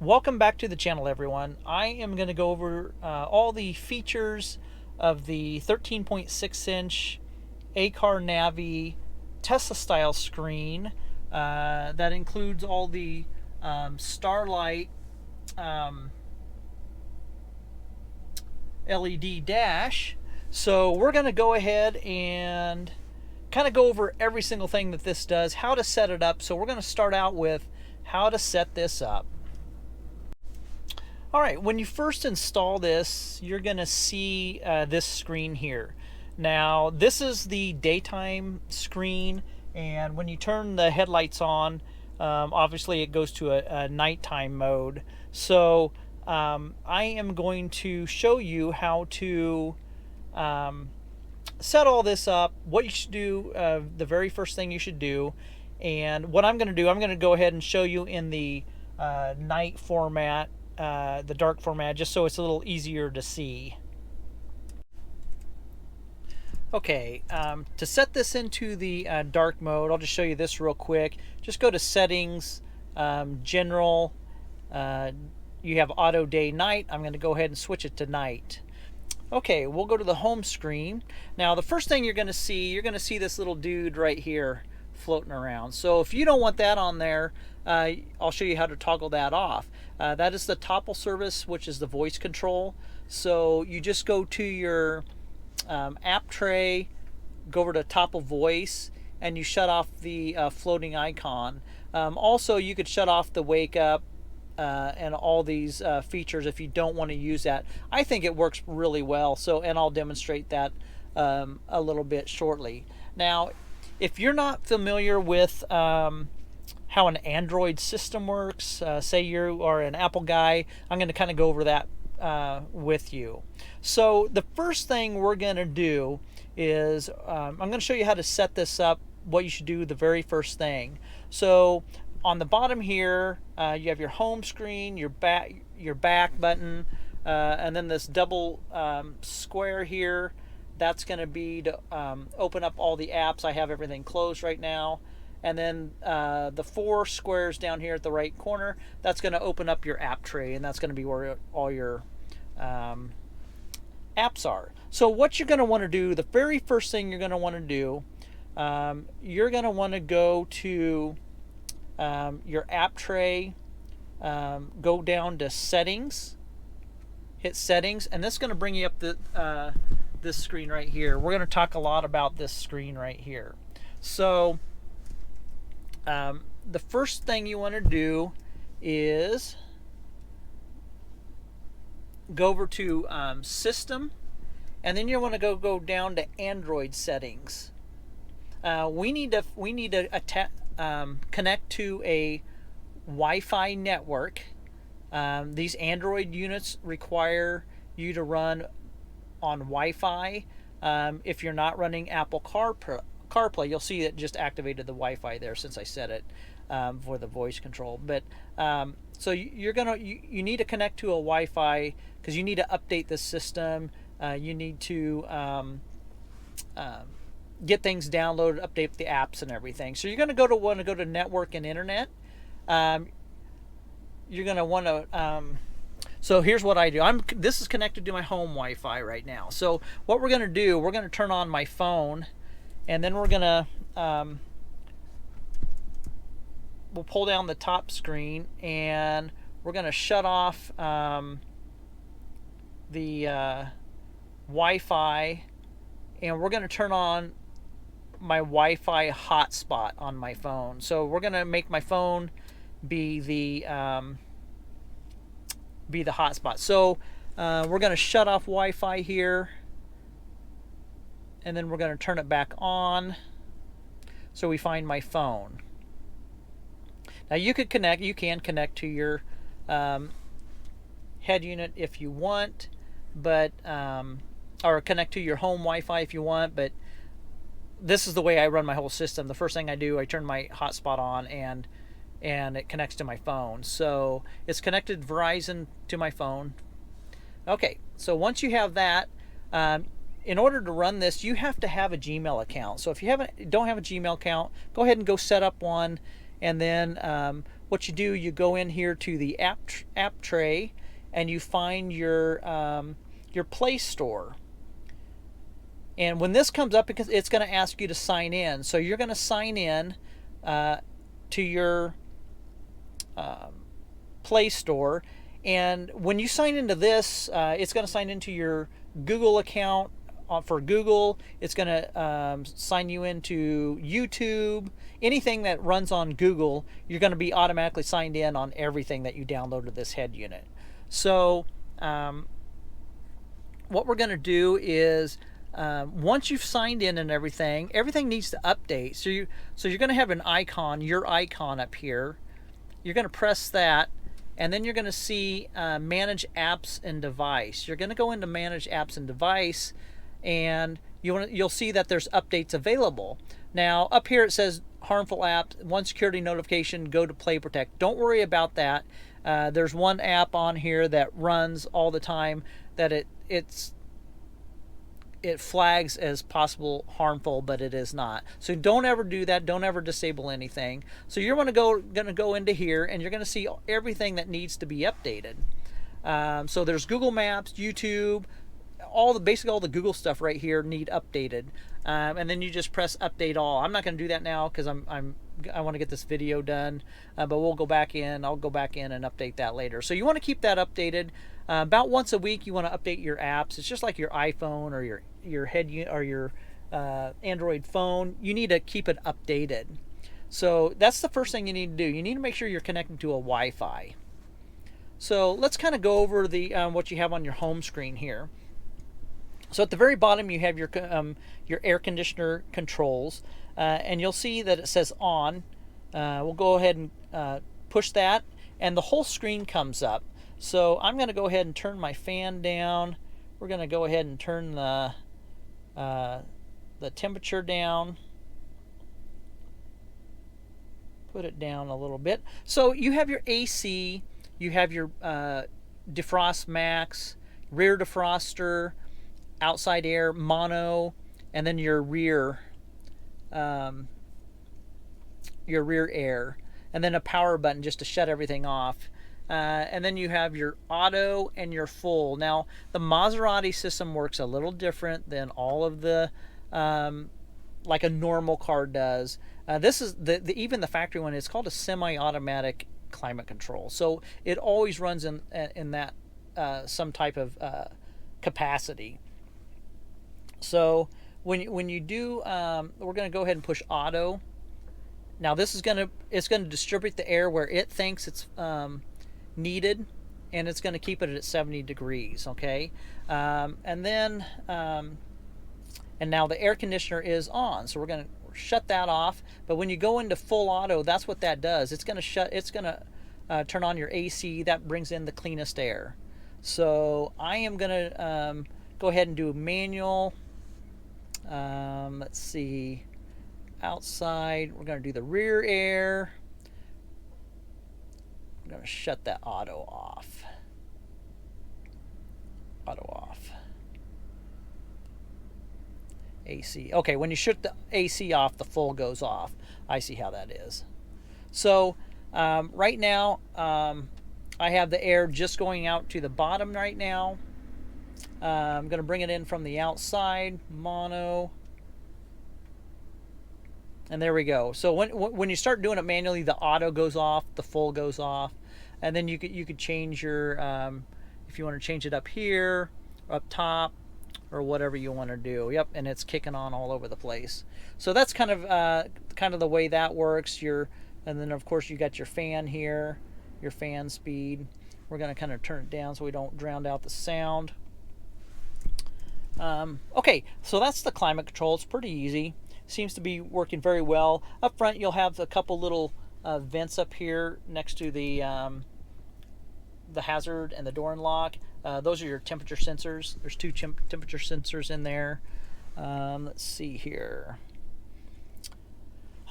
Welcome back to the channel, everyone. I am going to go over all the features of the 13.6-inch AcarNavi Tesla style screen. That includes all the Starlight LED dash. So we're going to go ahead and kind of go over every single thing that this does, how to set it up. So we're going to start out with how to set this up. All right, when you first install this, you're going to see this screen here. Now, this is the daytime screen, and when you turn the headlights on, obviously it goes to a nighttime mode. So I am going to show you how to set all this up, what you should do, the very first thing you should do. And what I'm going to do, I'm going to go ahead and show you in the night format, the dark format, just so it's a little easier to see. Okay, to set this into the dark mode, I'll just show you this real quick. Just go to Settings, General, you have Auto Day Night. I'm going to go ahead and switch it to night. Okay, we'll go to the home screen. Now the first thing you're going to see this little dude right here floating around. So if you don't want that on there, I'll show you how to toggle that off. That is the toggle service, which is the voice control. So you just go to your app tray, go over to toggle voice, and you shut off the floating icon. Also, you could shut off the wake up and all these features if you don't want to use that. I think it works really well. So, and I'll demonstrate that a little bit shortly. Now, if you're not familiar with how an Android system works, say you are an Apple guy, I'm going to kind of go over that with you. So the first thing we're going to do is I'm going to show you how to set this up, what you should do the very first thing. So on the bottom here, you have your home screen, your back button, and then this double square here. That's going to be to open up all the apps. I have everything closed right now. And then the 4 squares down here at the right corner, that's going to open up your app tray, and that's going to be where all your apps are. So what you're going to want to do, the very first thing you're going to want to do, you're going to want to go to your app tray, go down to Settings, hit Settings, and that's going to bring you up the this screen right here. We're going to talk a lot about this screen right here. So the first thing you want to do is go over to System, and then you want to go down to Android settings. We need to connect to a Wi-Fi network. These Android units require you to run on Wi-Fi. If you're not running Apple CarPlay, you'll see it just activated the Wi-Fi there since I set it for the voice control. But so you need to connect to a Wi-Fi because you need to update the system. You need to get things downloaded, update the apps and everything. So you're going to want to go to Network and Internet. You're going to want to. So here's what I do. This is connected to my home Wi-Fi right now. So what we're going to do, we're going to turn on my phone, and then we're going to we'll pull down the top screen, and we're going to shut off the Wi-Fi, and we're going to turn on my Wi-Fi hotspot on my phone. So we're going to make my phone be the hotspot. So we're going to shut off Wi-Fi here, and then we're going to turn it back on so we find my phone. Now you can connect to your head unit if you want, but or connect to your home Wi-Fi if you want, but this is the way I run my whole system. The first thing I do, I turn my hotspot on, and it connects to my phone. So it's connected Verizon to my phone. Okay, so once you have that, in order to run this, you have to have a Gmail account. So if you don't have a Gmail account, go ahead and go set up one, and then what you do, you go in here to the app tray, and you find your Play Store. And when this comes up, because it's going to ask you to sign in, so you're going to sign in to your Play Store. And when you sign into this, it's going to sign into your Google account for Google. It's going to sign you into YouTube. Anything that runs on Google, you're going to be automatically signed in on everything that you downloaded this head unit. So what we're going to do is, once you've signed in and everything needs to update. So you're going to have an icon, your icon up here. You're going to press that, and then you're going to see Manage Apps and Device. You're going to go into Manage Apps and Device, and you'll see that there's updates available. Now up here it says harmful app, one security notification, go to Play Protect. Don't worry about that. There's one app on here that runs all the time that it flags as possible harmful, but it is not. So don't ever do that. Don't ever disable anything. So you're going to go into here, and you're going to see everything that needs to be updated. So there's Google Maps, YouTube, basically all the Google stuff right here need updated. And then you just press update all. I'm not going to do that now because I want to get this video done, but we'll go back in. I'll go back in and update that later. So you want to keep that updated. About once a week, you want to update your apps. It's just like your iPhone or your head or your Android phone. You need to keep it updated. So that's the first thing you need to do. You need to make sure you're connected to a Wi-Fi. So let's kind of go over the what you have on your home screen here. So at the very bottom, you have your air conditioner controls, and you'll see that it says on. We'll go ahead and push that, and the whole screen comes up. So I'm going to go ahead and turn my fan down. We're going to go ahead and turn the temperature down. Put it down a little bit. So you have your AC, you have your defrost max, rear defroster, outside air, mono, and then your rear air, and then a power button just to shut everything off. And then you have your auto and your full. Now the Maserati system works a little different than all of the like a normal car does. This is even the factory one. It's called a semi-automatic climate control. So it always runs in that some type of capacity. So when you do, we're going to go ahead and push auto. Now this is it's going to distribute the air where it thinks it's needed, and it's going to keep it at 70 degrees. Okay, and then and now the air conditioner is on, so we're going to shut that off. But when you go into full auto, that's what that does. It's going to turn on your AC. That brings in the cleanest air. So I am going to go ahead and do manual. Let's see, outside, we're going to do the rear air. I'm going to shut that auto off. Auto off. AC. Okay, when you shut the AC off, the full goes off. I see how that is. So right now, I have the air just going out to the bottom right now. I'm going to bring it in from the outside, mono, and there we go. So when you start doing it manually, the auto goes off, the full goes off, and then you could change your if you want to change it up here, up top, or whatever you want to do. Yep, and it's kicking on all over the place. So that's kind of the way that works. And then of course you got your fan here, your fan speed. We're going to kind of turn it down so we don't drown out the sound. Okay, so that's the climate control. It's pretty easy. Seems to be working very well. Up front, you'll have a couple little vents up here next to the hazard and the door unlock. Those are your temperature sensors. There's two temperature sensors in there. Let's see here.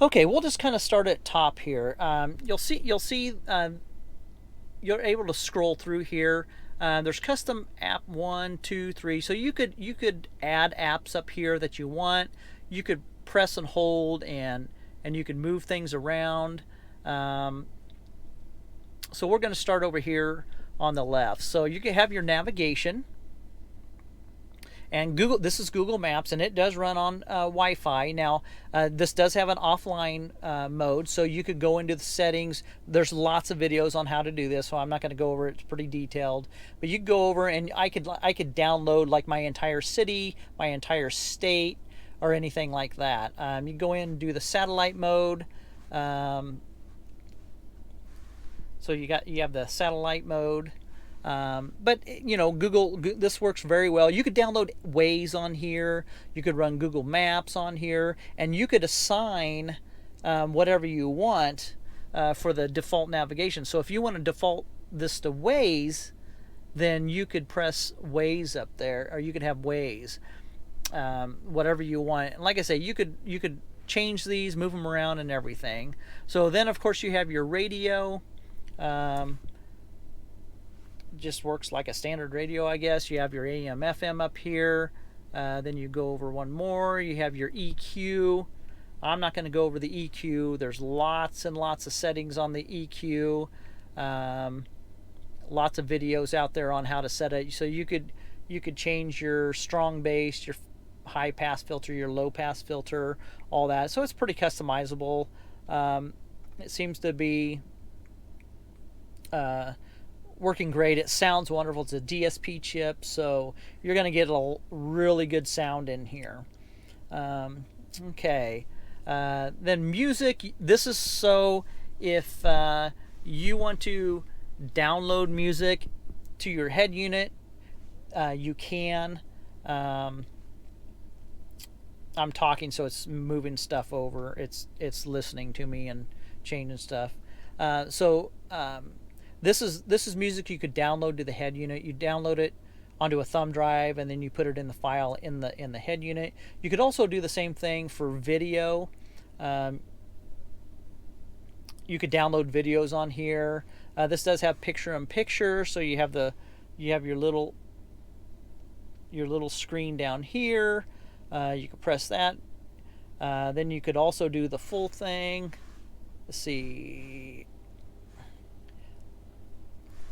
Okay, we'll just kind of start at top here. You'll see you're able to scroll through here. There's custom app 1, 2, 3. So you could add apps up here that you want. You could press and hold, and you can move things around. So we're going to start over here on the left. So you can have your navigation. And Google, this is Google Maps, and it does run on Wi-Fi. Now, this does have an offline mode, so you could go into the settings. There's lots of videos on how to do this, so I'm not going to go over it. It's pretty detailed. But you could go over, and I could download like my entire city, my entire state, or anything like that. You go in and do the satellite mode. So you have the satellite mode. But you know, this works very well. You could download Waze on here. You could run Google Maps on here, and you could assign whatever you want for the default navigation. So if you want to default this to Waze, then you could press Waze up there, or you could have Waze, whatever you want. And like I say, you could change these, move them around, and everything. So then, of course, you have your radio. Just works like a standard radio, I guess. You have your AM, FM up here. Then you go over one more. You have your EQ. I'm not going to go over the EQ. There's lots and lots of settings on the EQ. Lots of videos out there on how to set it. So you could change your strong bass, your high pass filter, your low pass filter, all that. So it's pretty customizable. It seems to be working great. It sounds wonderful. It's a DSP chip, so you're going to get a really good sound in here. Okay. Then music. This is so if you want to download music to your head unit, you can. I'm talking, so it's moving stuff over. It's listening to me and changing stuff. This is music you could download to the head unit. You download it onto a thumb drive, and then you put it in the file in the head unit. You could also do the same thing for video. You could download videos on here. This does have picture-in-picture, so you have your little screen down here. You could press that. Then you could also do the full thing. Let's see.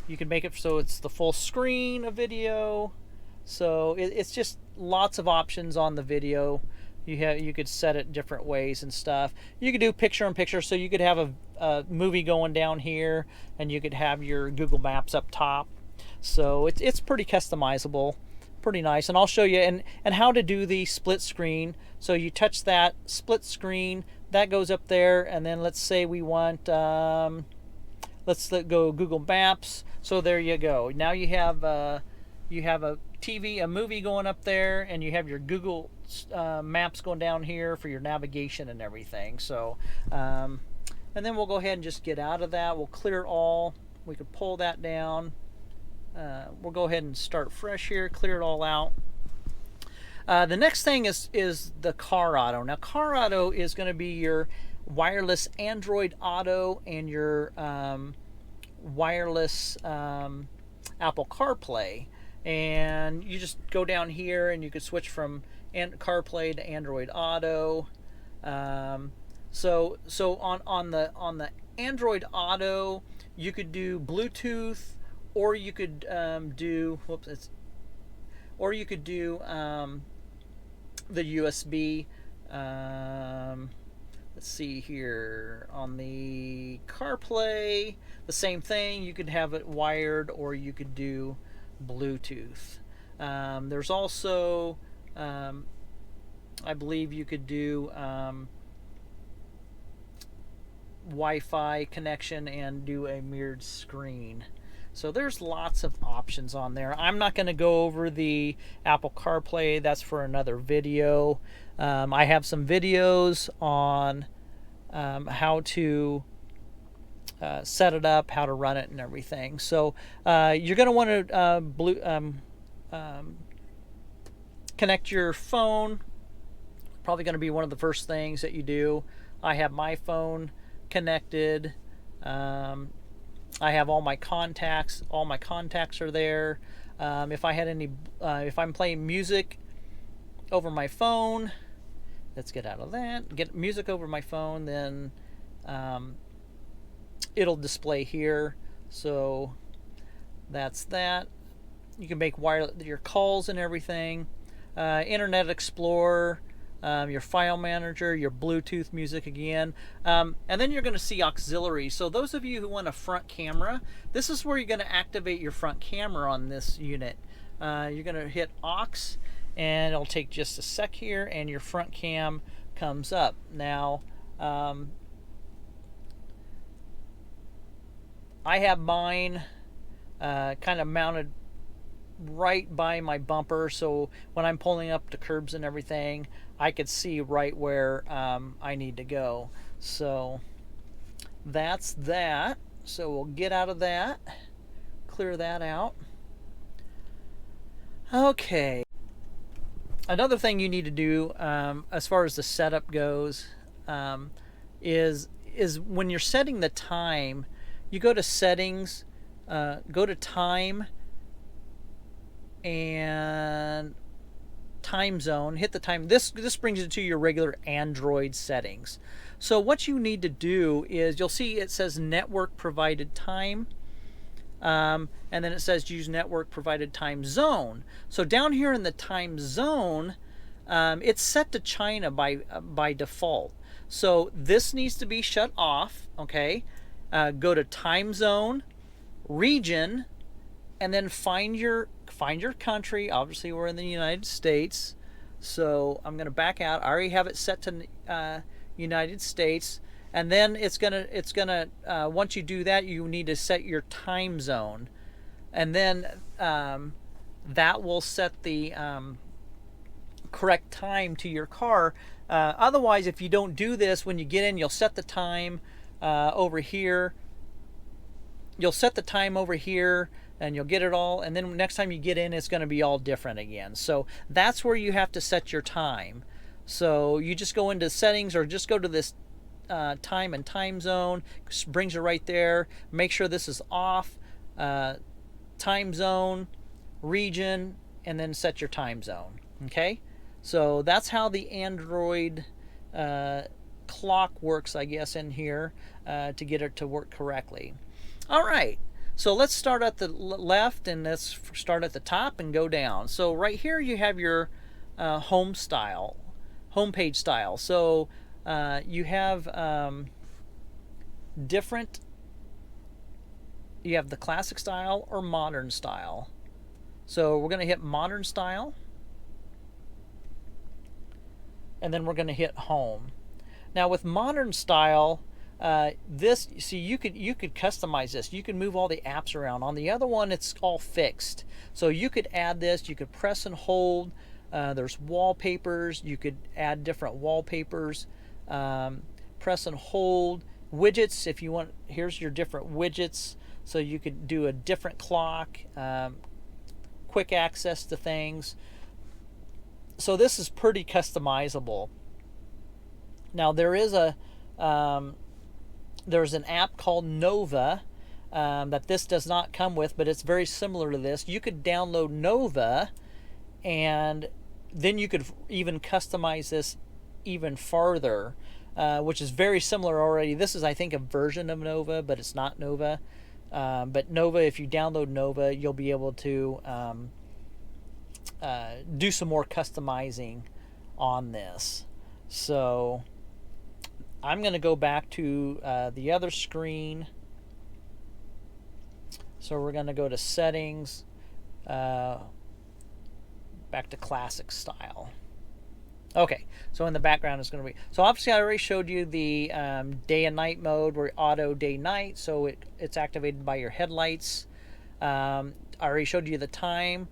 You can make it so it's the full screen of video. So it's just lots of options on the video. You could set it different ways and stuff. You could do picture-in-picture, so you could have a movie going down here, and you could have your Google Maps up top. So it's pretty customizable, pretty nice. And I'll show you and how to do the split screen. So you touch that split screen, that goes up there, and then let's say we want let's go Google Maps. So there you go. Now you have a TV, a movie going up there, and you have your Google Maps going down here for your navigation and everything. So, and then we'll go ahead and just get out of that. We'll clear all. We could pull that down. We'll go ahead and start fresh here. Clear it all out. The next thing is the Car Auto. Now, Car Auto is going to be your wireless Android Auto and your wireless Apple CarPlay, and you just go down here and you could switch from CarPlay to Android Auto. So on the Android Auto, you could do Bluetooth, or you could do the USB. Let's see here. On the CarPlay, the same thing. You could have it wired, or you could do Bluetooth. There's also, I believe you could do Wi-Fi connection and do a mirrored screen. So there's lots of options on there. I'm not going to go over the Apple CarPlay. That's for another video. I have some videos on how to set it up, how to run it, and everything. So you're going to want to connect your phone. Probably going to be one of the first things that you do. I have my phone connected. I have all my contacts. All my contacts are there. If I had any, if I'm playing music over my phone, let's get out of that. Get music over my phone, then it'll display here. So that's that. You can make your calls and everything. Internet Explorer, your file manager, your Bluetooth music again. And then you're going to see auxiliary. So those of you who want a front camera, this is where you're going to activate your front camera on this unit. You're going to hit aux, and it'll take just a sec here, and your front cam comes up. Now, I have mine kind of mounted right by my bumper, so when I'm pulling up the curbs and everything, I could see right where I need to go. So that's that. So we'll get out of that, clear that out. Okay. Another thing you need to do as far as the setup goes is when you're setting the time, you go to settings, go to time, and time zone, hit the time. This brings it to your regular Android settings. So what you need to do is, you'll see it says network provided time, and then it says use network provided time zone. So down here in the time zone, it's set to China by default. So this needs to be shut off. Okay, go to time zone, region, and then find your country. Obviously we're in the United States, so I'm going to back out. I already have it set to United States, and then it's gonna once you do that, you need to set your time zone, and then that will set the correct time to your car. Otherwise, if you don't do this, when you get in, you'll set the time over here. You'll set the time over here, and you'll get it all, and then next time you get in, it's going to be all different again. So that's where you have to set your time. So you just go into settings, or just go to this time and time zone, brings you right there. Make sure this is off, time zone, region, and then set your time zone. Okay, so that's how the Android clock works, I guess, in here to get it to work correctly. All right, so let's start at the left, and let's start at the top and go down. So right here you have your homepage style. So you have different. You have the classic style or modern style. So we're going to hit modern style, and then we're going to hit home. Now with modern style, this, see, you could customize this. You can move all the apps around. On the other one, it's all fixed. So you could add this. You could press and hold. There's wallpapers. You could add different wallpapers. Press and hold. Widgets, if you want. Here's your different widgets. So you could do a different clock. Quick access to things. So this is pretty customizable. Now there is there's an app called Nova that this does not come with, but it's very similar to this. You could download Nova, and then you could even customize this even farther, which is very similar already. This is, I think, a version of Nova, but it's not Nova. But Nova, if you download Nova, you'll be able to do some more customizing on this. So I'm going to go back to the other screen. So we're going to go to settings, back to classic style. Okay, so in the background it's going to be, so obviously I already showed you the day and night mode, where auto day night, so it's activated by your headlights. I already showed you the time.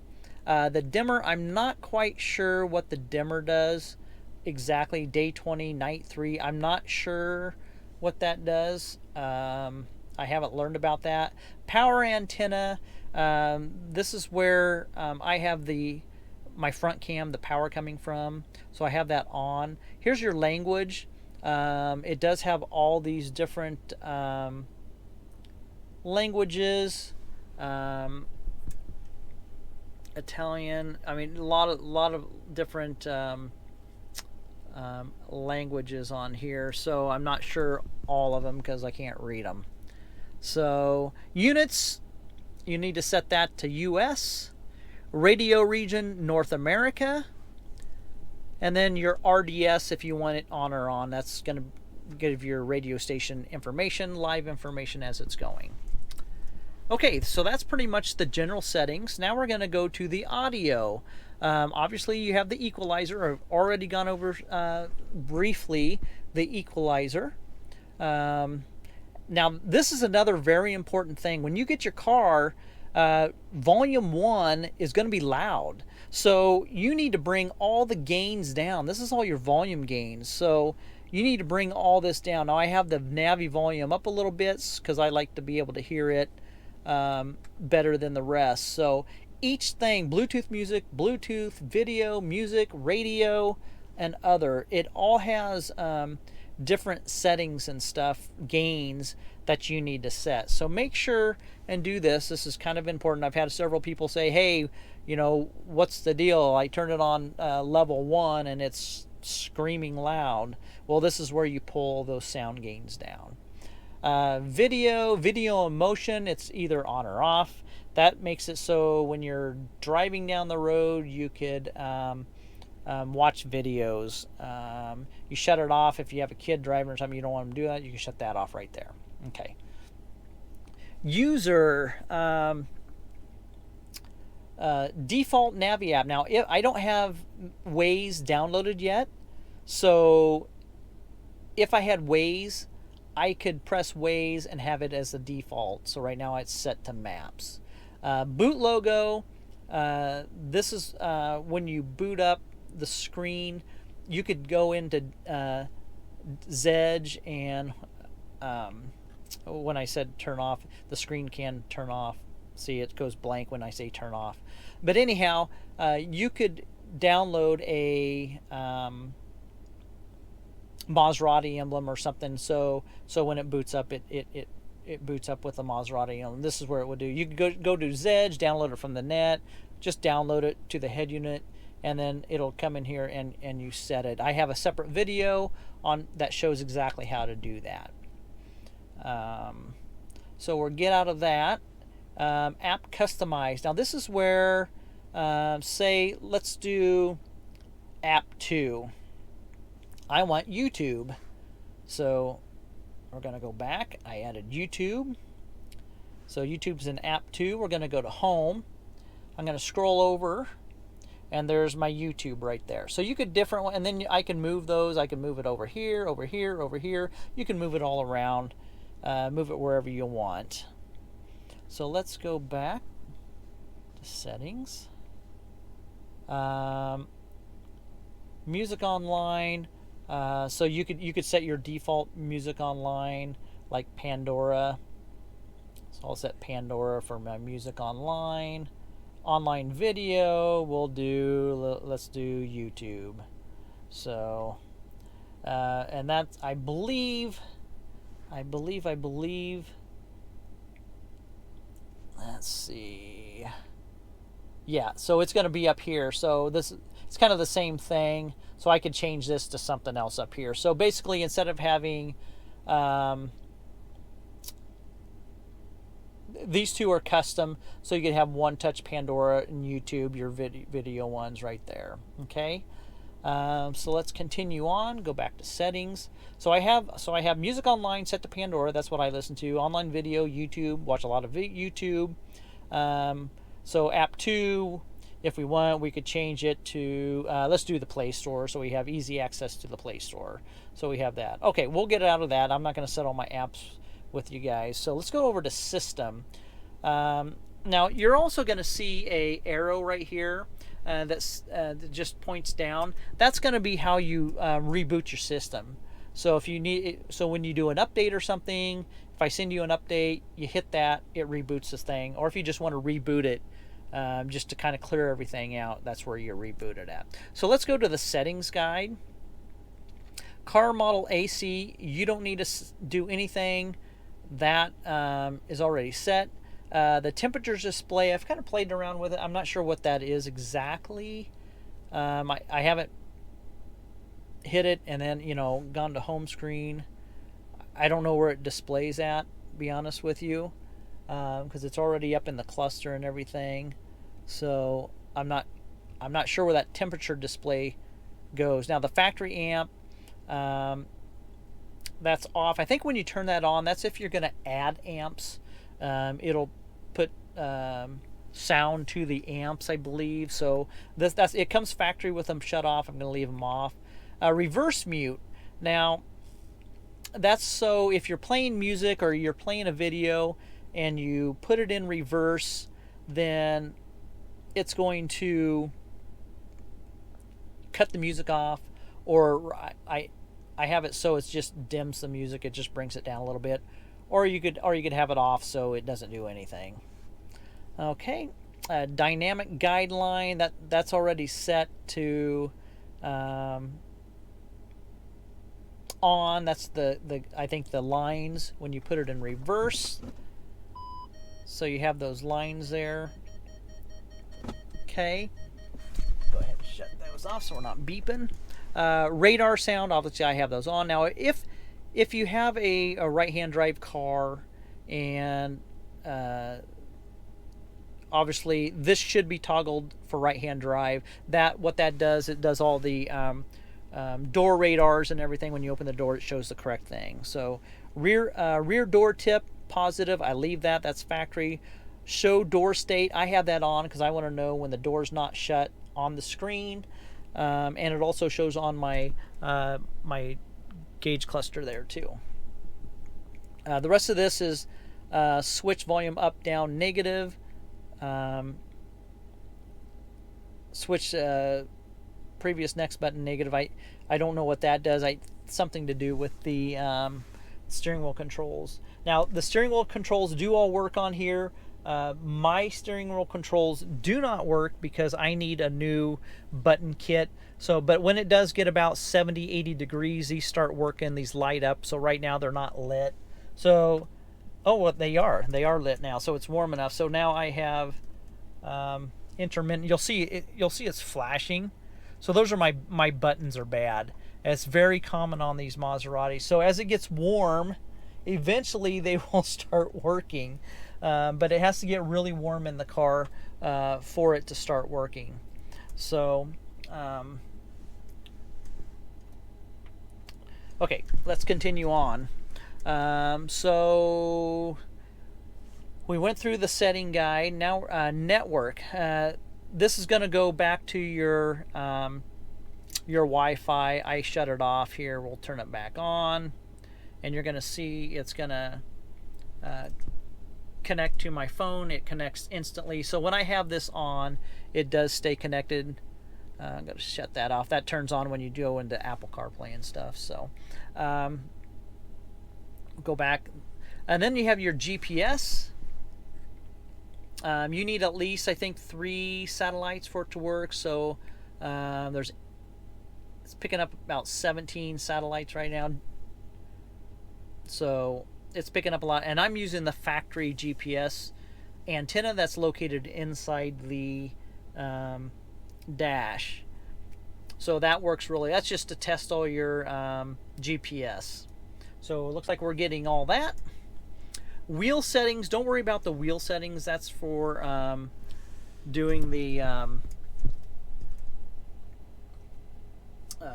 The dimmer, I'm not quite sure what the dimmer does exactly. Day 20, night 3, I'm not sure what that does. I haven't learned about that. Power antenna, this is where I have my front cam, the power coming from, so I have that on. Here's your language. It does have all these different languages. Italian, I mean, a lot of different languages on here, so I'm not sure all of them because I can't read them. So units, you need to set that to US, radio region North America, and then your RDS if you want it on or on. That's going to give your radio station information, live information as it's going. Okay, so that's pretty much the general settings. Now we're going to go to the audio. Obviously, you have the equalizer. I've already gone over briefly the equalizer. Now, this is another very important thing. When you get your car, volume 1 is going to be loud. So you need to bring all the gains down. This is all your volume gains. So you need to bring all this down. Now, I have the Navi volume up a little bit because I like to be able to hear it better than the rest. So each thing, Bluetooth music, Bluetooth, video, music, radio, and other, it all has different settings and stuff, gains that you need to set. So make sure and do this. This is kind of important. I've had several people say, hey, you know, what's the deal? I turned it on level 1 and it's screaming loud. Well, this is where you pull those sound gains down. Video and motion, it's either on or off. That makes it so when you're driving down the road, you could watch videos. You shut it off if you have a kid driving or something, you don't want them to do that, you can shut that off right there. Okay. User, default Navi app. Now, I don't have Waze downloaded yet, so if I had Waze, I could press Waze and have it as the default. So right now it's set to Maps. Boot logo, this is when you boot up the screen, you could go into Zedge and when I said turn off, the screen can turn off. See, it goes blank when I say turn off. But anyhow, you could download a Maserati emblem or something, so when it boots up, it boots up with the Maserati emblem. This is where it would do. You could go to Zedge, download it from the net, just download it to the head unit, and then it'll come in here and you set it. I have a separate video on that shows exactly how to do that. So we'll get out of that. App customize. Now this is where, say, let's do app 2. I want YouTube. So we're going to go back. I added YouTube. So YouTube's in app 2. We're going to go to home. I'm going to scroll over and there's my YouTube right there. So you could different one, and then I can move those. I can move it over here, over here, over here. You can move it all around, move it wherever you want. So let's go back to settings. Music online. So you could set your default music online, like Pandora. So I'll set Pandora for my music online. Online video, let's do YouTube. So, and that's, I believe, let's see. Yeah, so it's going to be up here. So it's kind of the same thing. So I could change this to something else up here. So basically, instead of having these two are custom, so you can have One Touch, Pandora, and YouTube, your video ones right there. Okay, so let's continue on. Go back to settings. So I have music online set to Pandora. That's what I listen to. Online video, YouTube. Watch a lot of YouTube. So app 2, if we want, we could change it to let's do the Play Store, so we have easy access to the Play Store. So we have that. Okay, we'll get out of that. I'm not going to set all my apps with you guys. So let's go over to system. Now you're also going to see a arrow right here that just points down. That's going to be how you reboot your system. So if you need, so when you do an update or something, if I send you an update, you hit that, it reboots this thing. Or if you just want to reboot it, just to kind of clear everything out, that's where you reboot it at. So let's go to the settings guide. Car model AC, you don't need to do anything. That is already set. The temperatures display, I've kind of played around with it. I'm not sure what that is exactly. I haven't hit it and then, you know, gone to home screen. I don't know where it displays at, be honest with you, because it's already up in the cluster and everything. So I'm not sure where that temperature display goes. Now the factory amp, that's off. I think when you turn that on, that's if you're going to add amps. It'll put sound to the amps, I believe. So that's it. Comes factory with them shut off. I'm going to leave them off. Reverse mute. Now that's so if you're playing music or you're playing a video and you put it in reverse, then it's going to cut the music off, or I have it so it just dims the music. It just brings it down a little bit, or you could have it off so it doesn't do anything. Okay, dynamic guideline, that's already set to on. That's the I think the lines when you put it in reverse. So you have those lines there. Okay, go ahead and shut those off so we're not beeping. Radar sound, obviously I have those on. Now if you have a right-hand drive car, and obviously this should be toggled for right-hand drive, what that does, it does all the door radars and everything. When you open the door, it shows the correct thing. So rear door tip positive, I leave that, that's factory. Show door state, I have that on because I want to know when the door's not shut on the screen. And it also shows on my my gauge cluster there too. The rest of this is switch volume up, down, negative. Switch previous next button, negative. I don't know what that does. Something to do with the steering wheel controls. Now the steering wheel controls do all work on here. My steering wheel controls do not work because I need a new button kit. So, but when it does get about 70, 80 degrees, these start working, these light up. So right now they're not lit. So, oh, well, they are lit now. So it's warm enough. So now I have intermittent. You'll see it's flashing. So those are my buttons are bad. It's very common on these Maseratis. So as it gets warm, eventually they will start working. But it has to get really warm in the car for it to start working. So, okay, let's continue on. So we went through the setting guide. Now network. This is going to go back to your Wi-Fi. I shut it off here. We'll turn it back on, and you're going to see it's going to connect to my phone. It connects instantly. So when I have this on, it does stay connected. I'm going to shut that off. That turns on when you go into Apple CarPlay and stuff. So go back, and then you have your GPS. You need at least, I think, 3 satellites for it to work. So it's picking up about 17 satellites right now. So it's picking up a lot, and I'm using the factory GPS antenna that's located inside the dash. So that works really. That's just to test all your GPS. So it looks like we're getting all that. Wheel settings, don't worry about the wheel settings. That's for doing the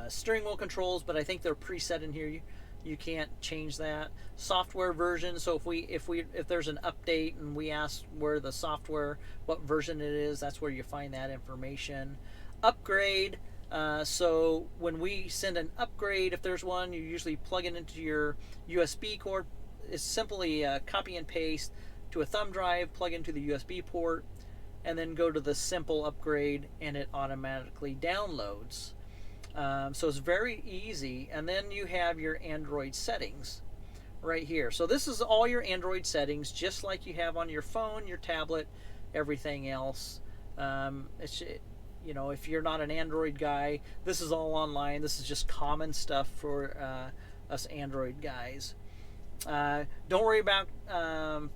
steering wheel controls, but I think they're preset in here. You can't change that. Software version, so if there's an update and we ask where the software, what version it is, that's where you find that information. Upgrade, so when we send an upgrade, if there's one, you usually plug it into your USB cord. It's simply copy and paste to a thumb drive, plug into the USB port, and then go to the simple upgrade, and it automatically downloads. So it's very easy. And then you have your Android settings right here. So this is all your Android settings, just like you have on your phone, your tablet, everything else. If you're not an Android guy, this is all online. This is just common stuff for us Android guys. Don't worry about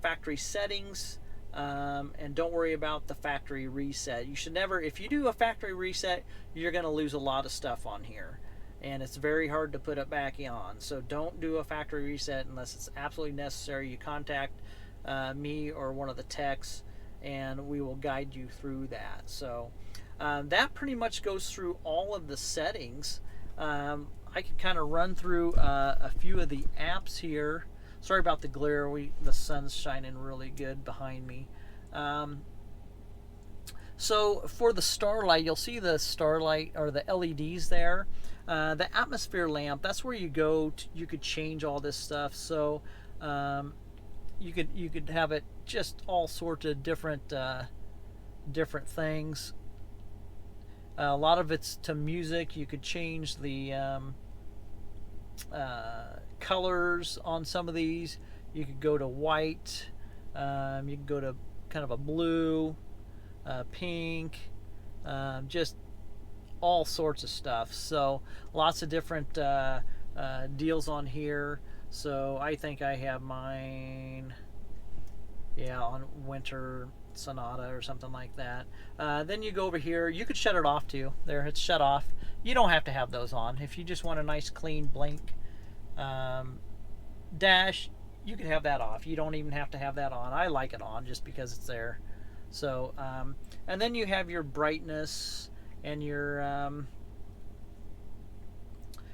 factory settings. And don't worry about the factory reset. You should never, if you do a factory reset, you're going to lose a lot of stuff on here. and it's very hard to put it back on. So don't do a factory reset unless it's absolutely necessary. You contact me or one of the techs, and we will guide you through that. So that pretty much goes through all of the settings. I can kind of run through a few of the apps here. Sorry about the glare. The sun's shining really good behind me. So for the starlight, you'll see the starlight or the LEDs there. The atmosphere lamp, that's where you go. You could change all this stuff. So you could have it just all sorts of different things. A lot of it's to music. You could change the colors on some of these. You could go to white. You can go to kind of a blue, pink, just all sorts of stuff. So lots of different deals on here. So I think I have mine, yeah, on winter sonata or something like that. Then you go over here. You could shut it off too. There, it's shut off. You don't have to have those on. If you just want a nice clean blank dash, you could have that off. You don't even have to have that on. I like it on just because it's there. So and then you have your brightness and your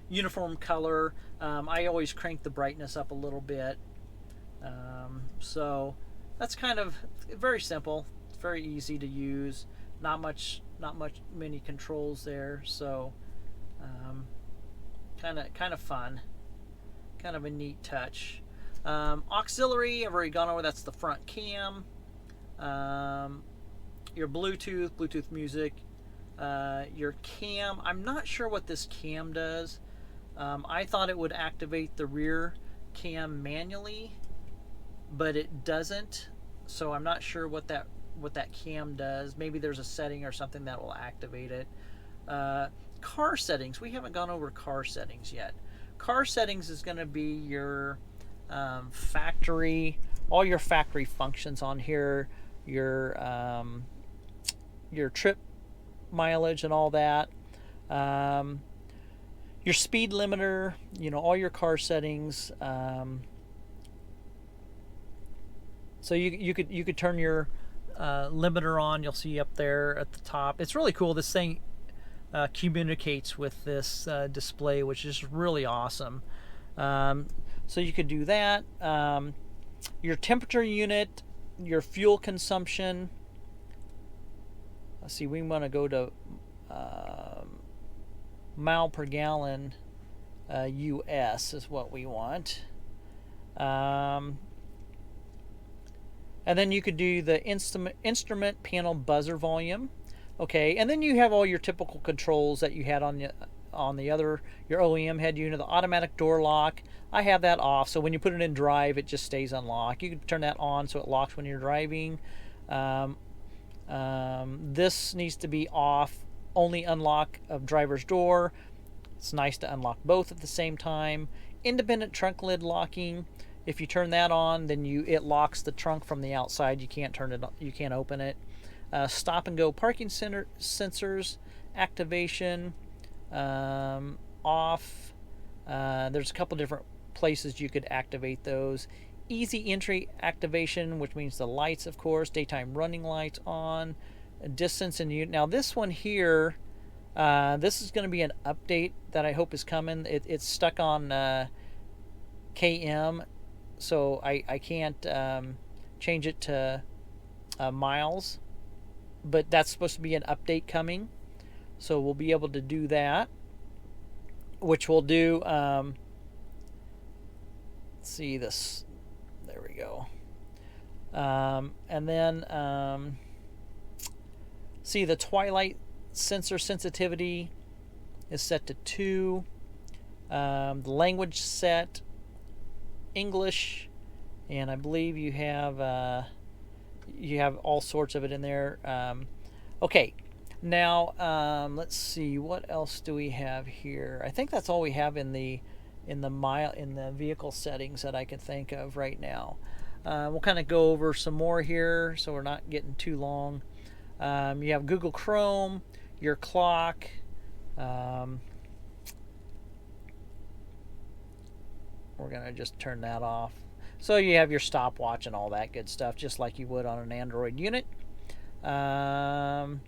uniform color. I always crank the brightness up a little bit. So that's kind of very simple. It's very easy to use. Not many controls there. So kind of fun. Kind of a neat touch. Auxiliary, I've already gone over. That's the front cam. Your Bluetooth music. Your cam. I'm not sure what this cam does. I thought it would activate the rear cam manually, but it doesn't. So I'm not sure what that cam does. Maybe there's a setting or something that will activate it. Car settings. We haven't gone over car settings yet. Car settings is going to be your factory, all your factory functions on here, your trip mileage and all that, your speed limiter, all your car settings. So you could turn your limiter on. You'll see up there at the top. It's really cool. This thing communicates with this display, which is really awesome. So you could do that. Your temperature unit, your fuel consumption. Let's see, we want to go to mile per gallon US is what we want. And then you could do the instrument panel buzzer volume. Okay, and then you have all your typical controls that you had on the other, your OEM had the automatic door lock. I have that off, so when you put it in drive, it just stays unlocked. You can turn that on so it locks when you're driving. This needs to be off, only unlock of driver's door. It's nice to unlock both at the same time. Independent trunk lid locking. If you turn that on, then it locks the trunk from the outside. You can't turn it. You can't open it. Stop and go parking sensors activation off. There's a couple different places you could activate those. Easy entry activation, which means the lights, of course, daytime running lights on. Distance and now this one here, this is going to be an update that I hope is coming. It's stuck on KM, so I can't change it to miles, but that's supposed to be an update coming, so we'll be able to do that, which we'll do. Let's see this. There we go. And then see, the twilight sensor sensitivity is set to 2. The language set English, and I believe you have all sorts of it in there. Okay, now let's see, what else do we have here? I think that's all we have in the vehicle settings that I can think of right now. We'll kind of go over some more here so we're not getting too long. You have Google Chrome, your clock, we're going to just turn that off. So you have your stopwatch and all that good stuff, just like you would on an Android unit. Of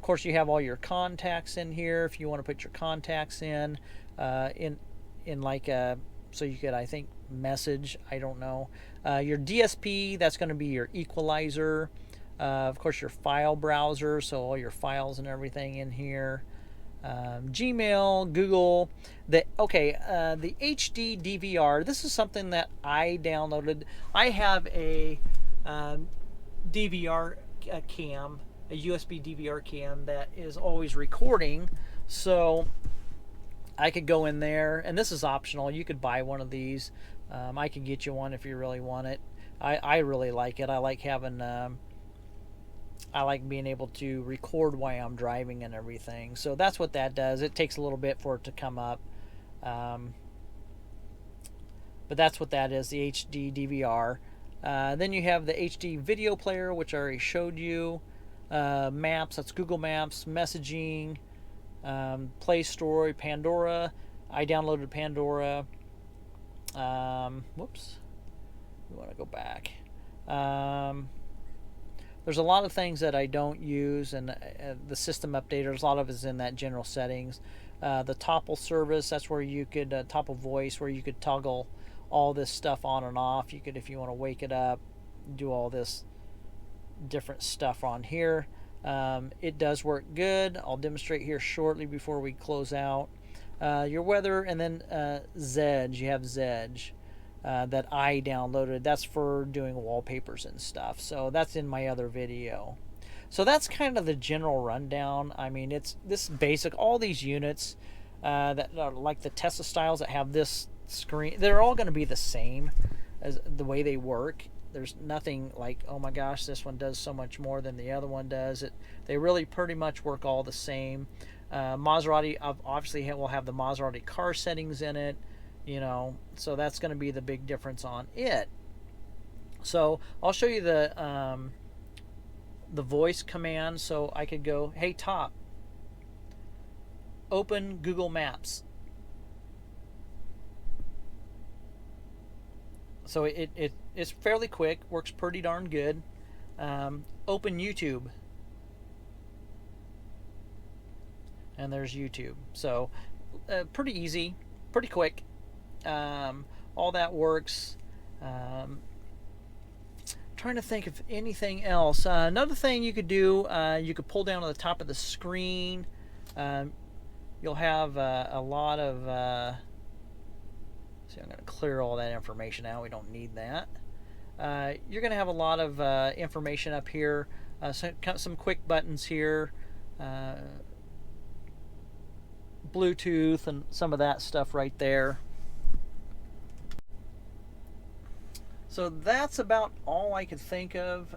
course, you have all your contacts in here if you want to put your contacts in like a, so you could, I think, message, I don't know. Your DSP, that's going to be your equalizer. Of course, your file browser, so all your files and everything in here. Gmail, Google. The HD DVR. This is something that I downloaded. I have a DVR cam, a USB DVR cam that is always recording. So I could go in there, and this is optional. You could buy one of these. I could get you one if you really want it. I really like it. I like having. I like being able to record while I'm driving and everything. So that's what that does. It takes a little bit for it to come up. But that's what that is, the HD DVR. Then you have the HD video player, which I already showed you. Maps, that's Google Maps, messaging, Play Store, Pandora. I downloaded Pandora. Whoops. We want to go back. There's a lot of things that I don't use, and the system updaters, a lot of it is in that general settings. The toggle service, that's where you could, toggle voice, where you could toggle all this stuff on and off. You could, if you want to wake it up, do all this different stuff on here. It does work good. I'll demonstrate here shortly before we close out. Your weather, and then Zedge, you have Zedge. That I downloaded. That's for doing wallpapers and stuff. So that's in my other video. So that's kind of the general rundown. I mean, it's this basic. All these units that are like the Tesla styles that have this screen, they're all going to be the same as the way they work. There's nothing like, oh my gosh, this one does so much more than the other one does. They really pretty much work all the same. Maserati obviously will have the Maserati car settings in it. You know, so that's going to be the big difference on it. So I'll show you the voice command. So I could go, hey Top, open Google Maps. So it's fairly quick, works pretty darn good. Open YouTube, and there's YouTube. So pretty easy, pretty quick. All that works. Trying to think of anything else. Another thing you could do, you could pull down to the top of the screen. You'll have a lot of. See, I'm going to clear all that information out. We don't need that. You're going to have a lot of information up here. Some quick buttons here. Bluetooth and some of that stuff right there. So that's about all I could think of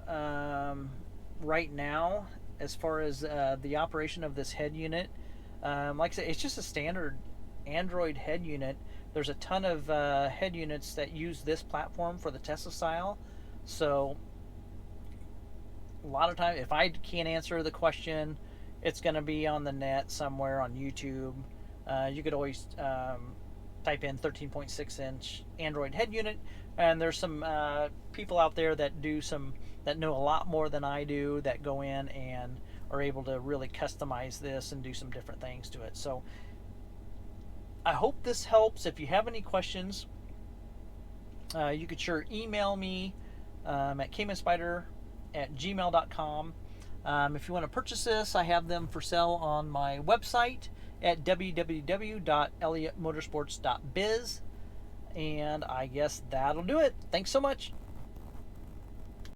right now as far as the operation of this head unit. Like I said, it's just a standard Android head unit. There's a ton of head units that use this platform for the Tesla style. So a lot of times, if I can't answer the question, it's going to be on the net somewhere on YouTube. You could always type in 13.6 inch Android head unit, and there's some people out there that know a lot more than I do, that go in and are able to really customize this and do some different things to it. So I hope this helps. If you have any questions, you could sure email me at Caymanspyder@gmail.com. If you want to purchase this, I have them for sale on my website at www.elliottmotorsports.biz. And I guess that'll do it. Thanks so much.